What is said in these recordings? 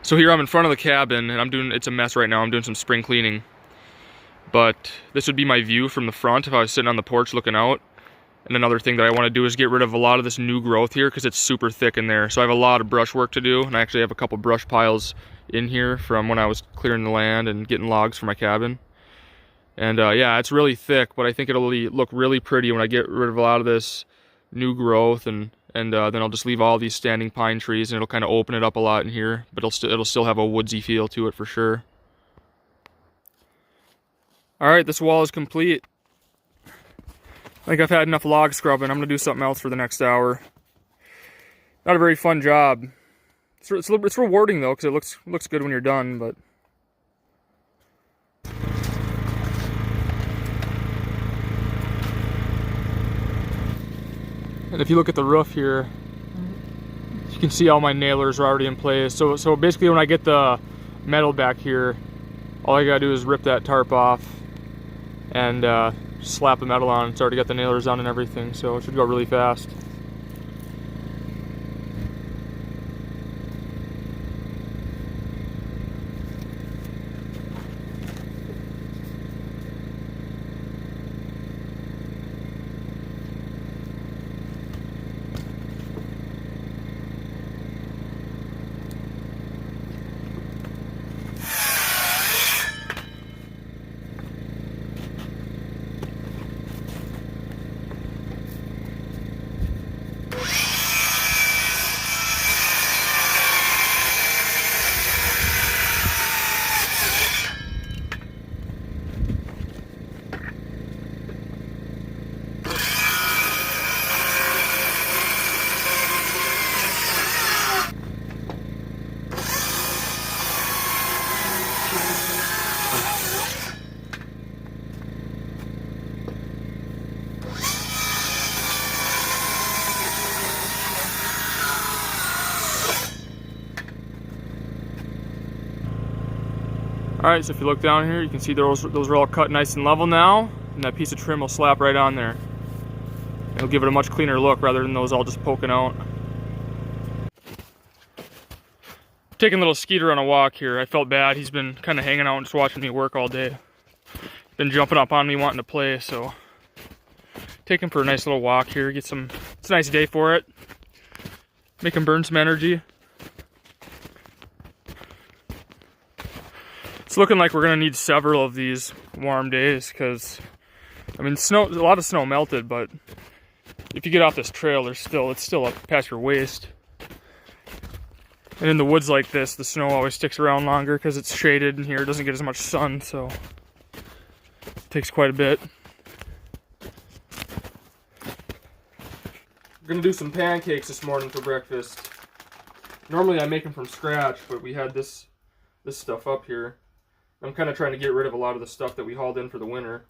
So here I'm in front of the cabin, and it's a mess right now. I'm doing some spring cleaning. But this would be my view from the front if I was sitting on the porch looking out. And another thing that I want to do is get rid of a lot of this new growth here because it's super thick in there. So I have a lot of brush work to do, and I actually have a couple brush piles in here from when I was clearing the land and getting logs for my cabin. And yeah, it's really thick, but I think it'll look really pretty when I get rid of a lot of this new growth, and then I'll just leave all these standing pine trees, and it'll kind of open it up a lot in here, but it'll still have a woodsy feel to it for sure. All right, this wall is complete. I think I've had enough log scrubbing. I'm gonna do something else for the next hour. Not a very fun job. It's rewarding though, because it looks good when you're done, but. And if you look at the roof here, you can see all my nailers are already in place. So basically when I get the metal back here, all I gotta do is rip that tarp off and slap the metal on. It's already got the nailers on and everything, so it should go really fast. Alright, so if you look down here, you can see those are all cut nice and level now, and that piece of trim will slap right on there. It'll give it a much cleaner look rather than those all just poking out. Taking little Skeeter on a walk here. I felt bad. He's been kind of hanging out and just watching me work all day. Been jumping up on me wanting to play, so take him for a nice little walk here. It's a nice day for it. Make him burn some energy. It's looking like we're gonna need several of these warm days because, I mean, a lot of snow melted, but if you get off this trail, it's still up past your waist. And in the woods like this, the snow always sticks around longer because it's shaded in here. It doesn't get as much sun, so it takes quite a bit. We're gonna do some pancakes this morning for breakfast. Normally I make them from scratch, but we had this stuff up here. I'm kind of trying to get rid of a lot of the stuff that we hauled in for the winter.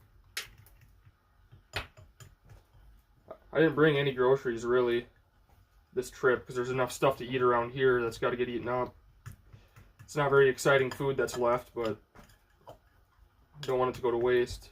I didn't bring any groceries really this trip because there's enough stuff to eat around here that's got to get eaten up. It's not very exciting food that's left, but I don't want it to go to waste.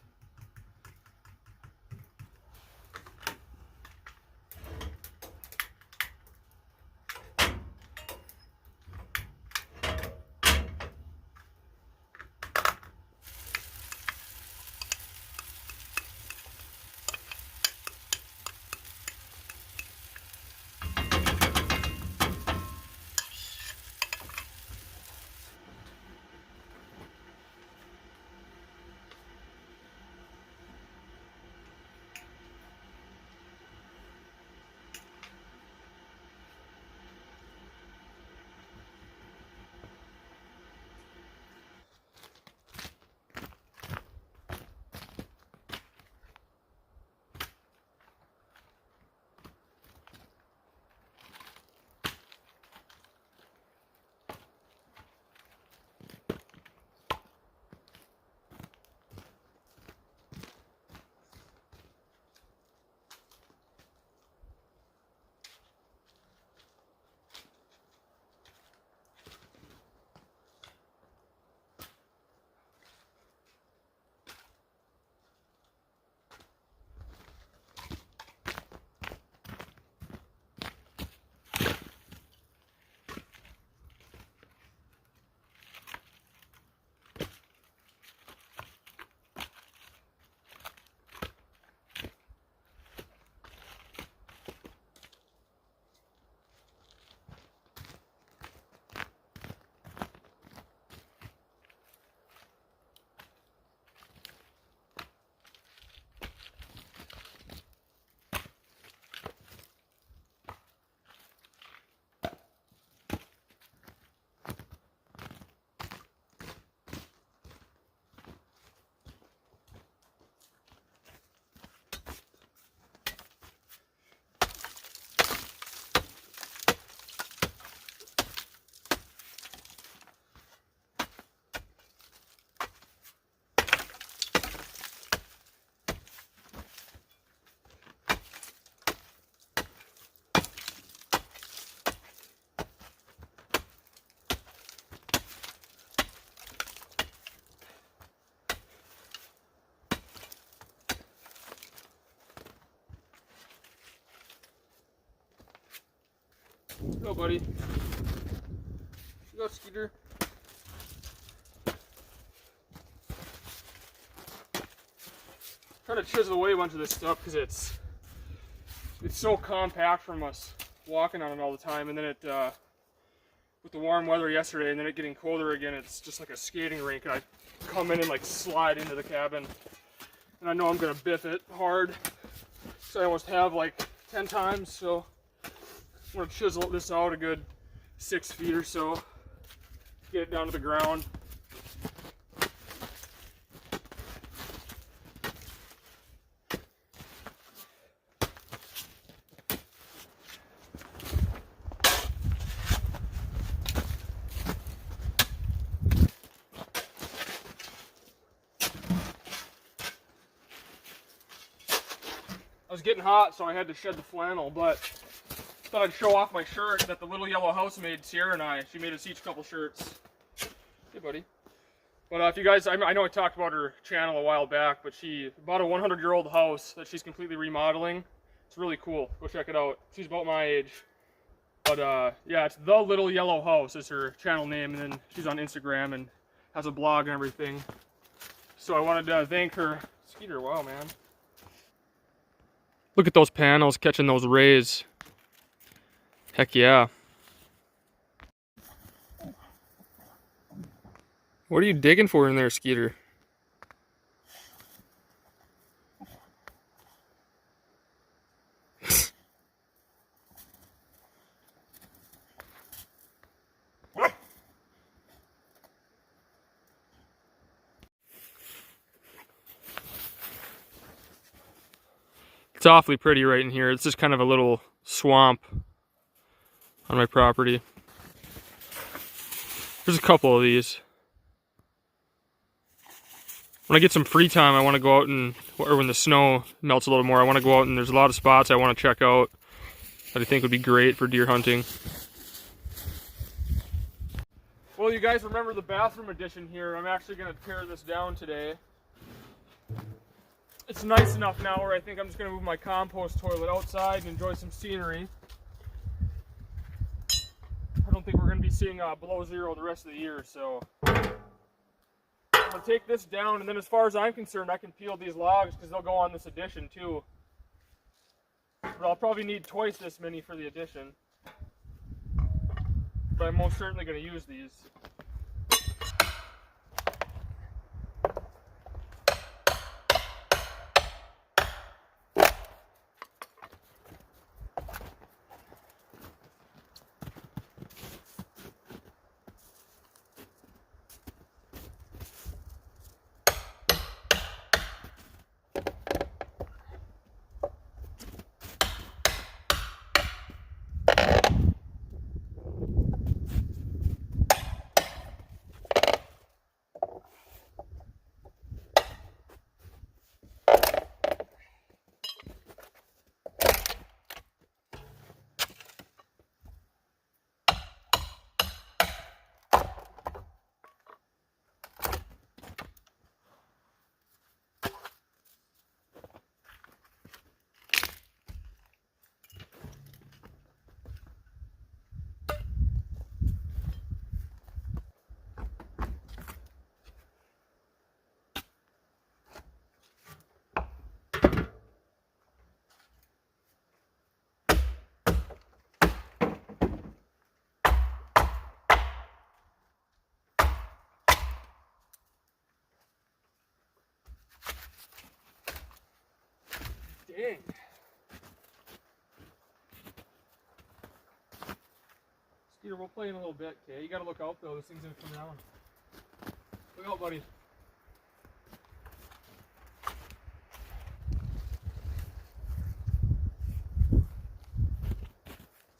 Go, buddy. Go, Skeeter. Trying to chisel away a bunch of this stuff because it's so compact from us walking on it all the time, and then it with the warm weather yesterday and then it getting colder again, it's just like a skating rink, and I come in and like slide into the cabin, and I know I'm gonna biff it hard, so I almost have like 10 times. So I'm gonna chisel this out a good 6 feet or so, get it down to the ground. I was getting hot, so I had to shed the flannel, but thought I'd show off my shirt that the little yellow housemaid, Sierra, and she made us each a couple shirts. Hey, buddy. But if you guys, I know I talked about her channel a while back, but she bought a 100-year-old house that she's completely remodeling. It's really cool. Go check it out. She's about my age. But yeah, it's The Little Yellow House is her channel name, and then she's on Instagram and has a blog and everything. So I wanted to thank her. Skeeter, wow, man. Look at those panels catching those rays. Heck yeah. What are you digging for in there, Skeeter? It's awfully pretty right in here. It's just kind of a little swamp on my property. There's a couple of these. When I get some free time, I want to go out and, or when the snow melts a little more, I want to go out and there's a lot of spots I want to check out that I think would be great for deer hunting. Well, you guys remember the bathroom addition here. I'm actually going to tear this down today. It's nice enough now where I think I'm just going to move my compost toilet outside and enjoy some scenery. I don't think we're going to be seeing below zero the rest of the year, so I'm going to take this down, and then as far as I'm concerned, I can peel these logs because they'll go on this addition too. But I'll probably need twice this many for the addition. But I'm most certainly going to use these. Dang. Skeeter, we'll play in a little bit, okay? You gotta look out though, this thing's gonna come down. Look out, buddy.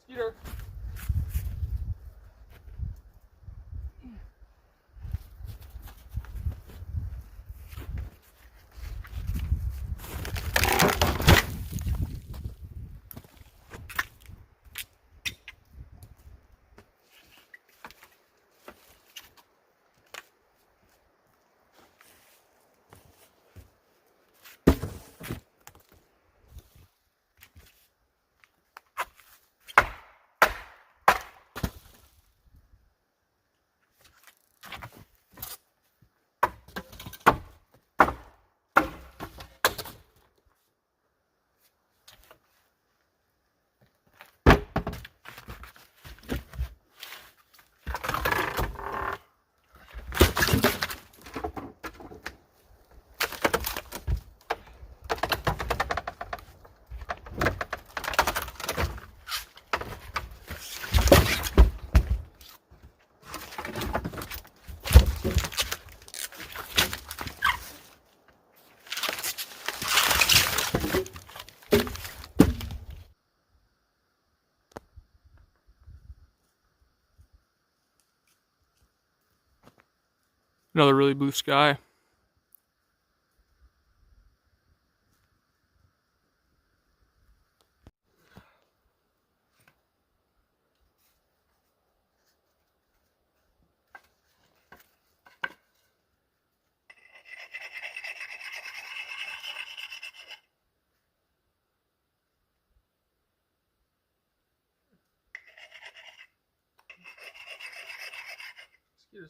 Skeeter. Another really blue sky.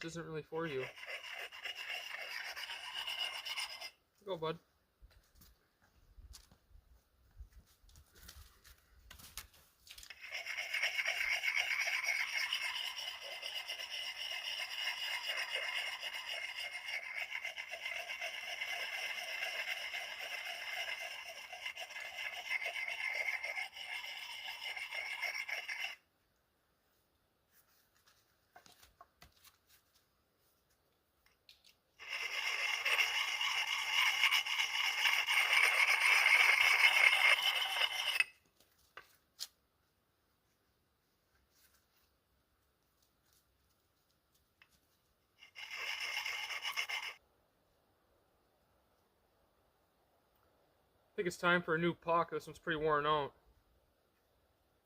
This isn't really for you. Go, bud. I think it's time for a new pocket. This one's pretty worn out.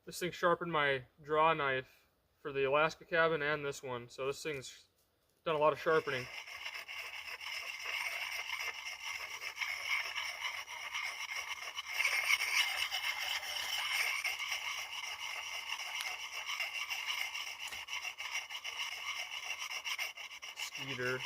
This thing sharpened my draw knife for the Alaska cabin and this one, so this thing's done a lot of sharpening. Skeeter.